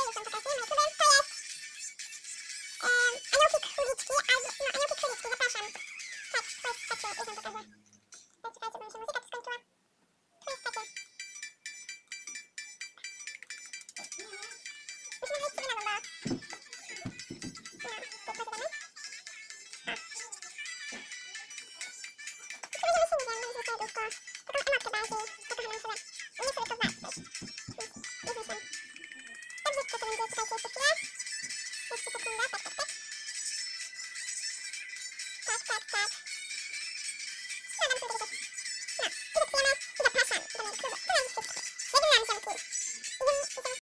już są pokazuję moje kluby. To jest aniołki króliczki, albo, no aniołki króliczki, zapraszam. Tak, to jest takie, już wam pokażę. Czekajcie, bo mi się muzyka tu skończyła. To jest takie. Musimy wejść sobie nową, bo... No, tutaj damy. A. I będziemy singiem, będzie serduszko. Taką emotkę bardziej, pokochaną sobie. Umiem sobie to znać też. Już myślę. Dobrze, to będzie, czekajcie jeszcze chwilę. Jeszcze sekundę, tak, tak, tak.